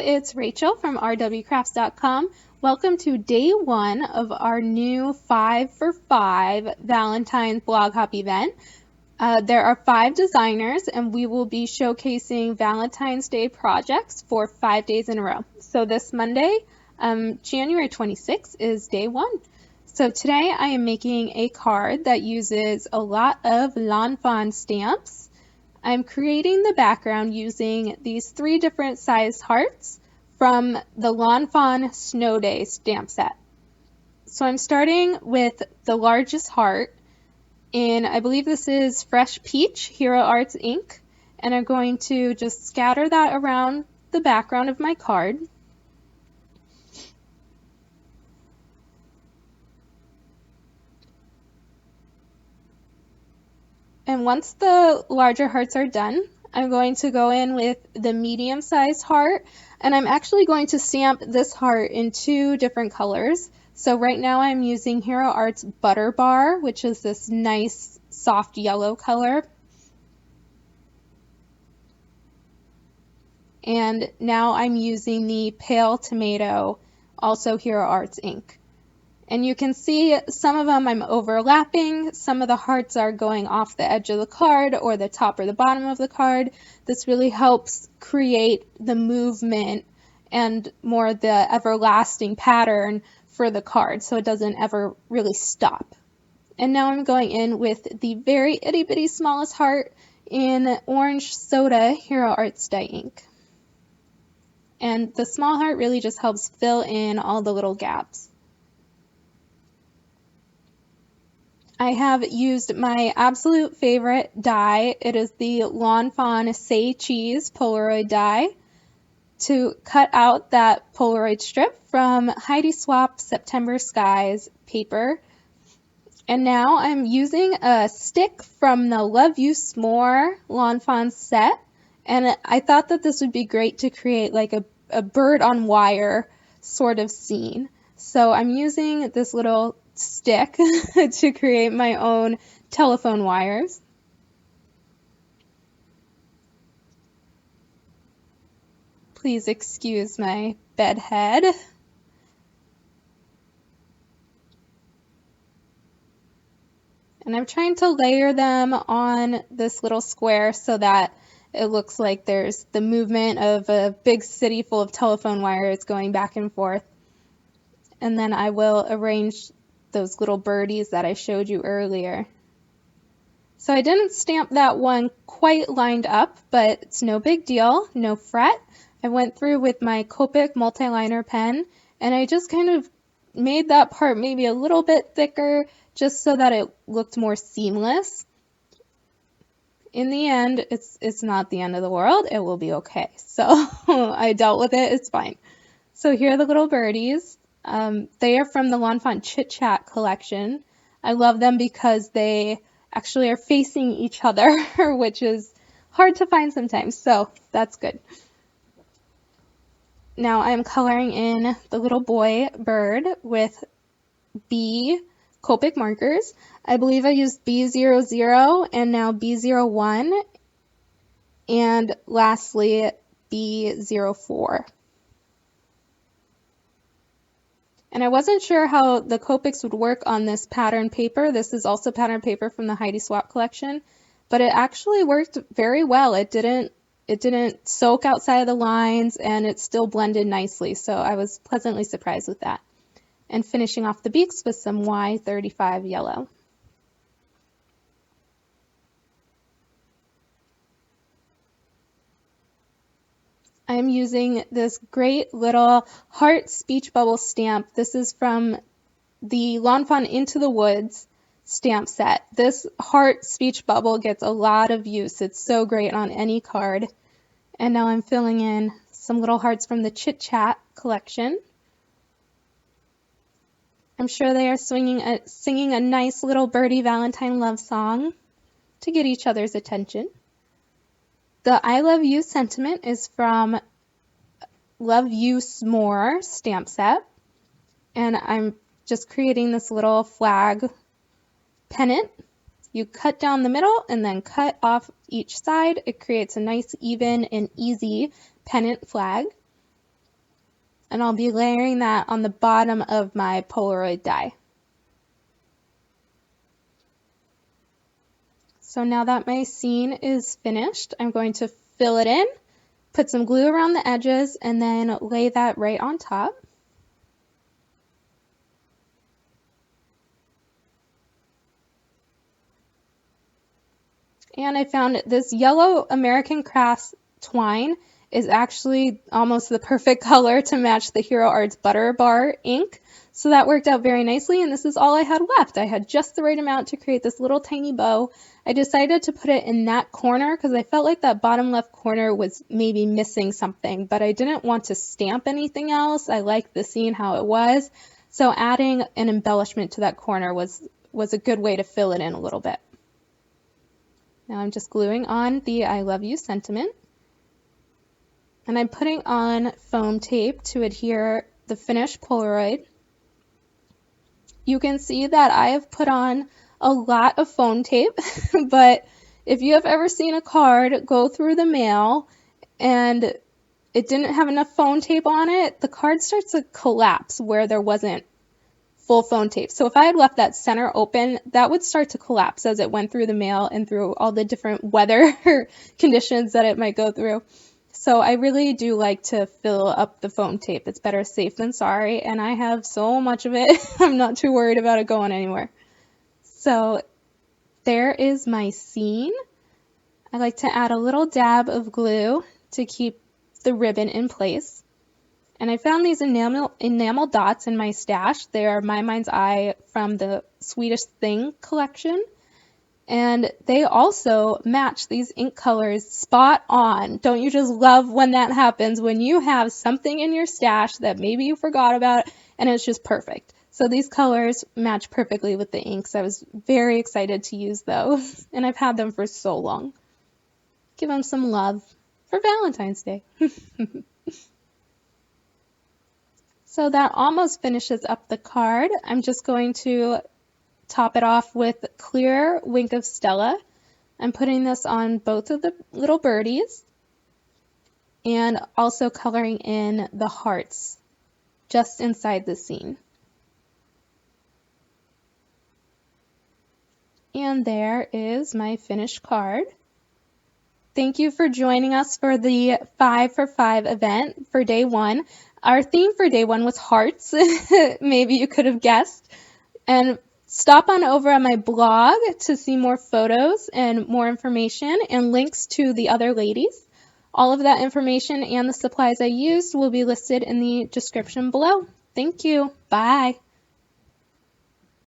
it's Rachel from rwcrafts.com. Welcome to day one of our new 5 for 5 Valentine blog hop event. There are 5 designers and we will be showcasing Valentine's Day projects for 5 days in a row. So this Monday, January 26th is day 1. So today I am making a card that uses a lot of Lawn Fawn stamps. I'm creating the background using these 3 different sized hearts from the Lawn Fawn Snow Day stamp set. So I'm starting with the largest heart in, I believe this is Fresh Peach Hero Arts ink, and I'm going to just scatter that around the background of my card. And once the larger hearts are done, I'm going to go in with the medium-sized heart, and I'm actually going to stamp this heart in 2 different colors. So right now I'm using Hero Arts Butter Bar, which is this nice soft yellow color. And now I'm using the Pale Tomato, also Hero Arts ink. And you can see some of them I'm overlapping, some of the hearts are going off the edge of the card or the top or the bottom of the card. This really helps create the movement and more the everlasting pattern for the card so it doesn't ever really stop. And now I'm going in with the very itty bitty smallest heart in Orange Soda Hero Arts dye ink. And the small heart really just helps fill in all the little gaps. I have used my absolute favorite die. It is the Lawn Fawn Say Cheese Polaroid die to cut out that Polaroid strip from Heidi Swap September Skies paper. And now I'm using a stick from the Love You S'more Lawn Fawn set. And I thought that this would be great to create like a bird on wire sort of scene. So I'm using this little stick to create my own telephone wires. Please excuse my bed head. And I'm trying to layer them on this little square so that it looks like there's the movement of a big city full of telephone wires going back and forth. And then I will arrange those little birdies that I showed you earlier. So I didn't stamp that one quite lined up, but it's no big deal, no fret. I went through with my Copic multi-liner pen and I just kind of made that part maybe a little bit thicker just so that it looked more seamless. In the end, it's not the end of the world. It will be okay. So I dealt with it. It's fine. So here are the little birdies. They are from the Lawn Fawn Chit Chat collection. I love them because they actually are facing each other, which is hard to find sometimes, so that's good. Now I'm coloring in the little boy bird with B Copic markers. I believe I used B00 and now B01, and lastly B04. And I wasn't sure how the Copics would work on this pattern paper. This is also pattern paper from the Heidi Swap collection, but it actually worked very well. It didn't soak outside of the lines and it still blended nicely. So I was pleasantly surprised with that. And finishing off the beaks with some Y35 yellow. I'm using this great little heart speech bubble stamp. This is from the Lawn Fawn Into the Woods stamp set. This heart speech bubble gets a lot of use. It's so great on any card. And now I'm filling in some little hearts from the Chit Chat collection. I'm sure they are singing a nice little birdie Valentine love song to get each other's attention. The I Love You sentiment is from Love You S'more stamp set. And I'm just creating this little flag pennant. You cut down the middle and then cut off each side. It creates a nice, even, and easy pennant flag. And I'll be layering that on the bottom of my Polaroid die. So now that my scene is finished, I'm going to fill it in, put some glue around the edges, and then lay that right on top. And I found this yellow American Crafts twine is actually almost the perfect color to match the Hero Arts Butter Bar ink. So that worked out very nicely, and this is all I had left. I had just the right amount to create this little tiny bow. I decided to put it in that corner because I felt like that bottom left corner was maybe missing something, but I didn't want to stamp anything else. I liked the scene how it was. So adding an embellishment to that corner was a good way to fill it in a little bit. Now I'm just gluing on the I love you sentiment. And I'm putting on foam tape to adhere the finished Polaroid. You can see that I have put on a lot of foam tape, but if you have ever seen a card go through the mail and it didn't have enough foam tape on it, the card starts to collapse where there wasn't full foam tape. So if I had left that center open, that would start to collapse as it went through the mail and through all the different weather conditions that it might go through. So I really do like to fill up the foam tape. It's better safe than sorry, and I have so much of it, I'm not too worried about it going anywhere. So there is my scene. I like to add a little dab of glue to keep the ribbon in place. And I found these enamel dots in my stash. They are My Mind's Eye from the Swedish Thing collection. And they also match these ink colors spot on. Don't you just love when that happens, when you have something in your stash that maybe you forgot about and it's just perfect. So these colors match perfectly with the inks. I was very excited to use those, and I've had them for so long. Give them some love for Valentine's Day. So that almost finishes up the card. I'm just going to top it off with clear Wink of Stella. I'm putting this on both of the little birdies and also coloring in the hearts just inside the scene. And there is my finished card. Thank you for joining us for the 5 for 5 event for day 1. Our theme for day 1 was hearts. Maybe you could have guessed. And stop on over on my blog to see more photos and more information and links to the other ladies. All of that information and the supplies I used will be listed in the description below. Thank you. Bye.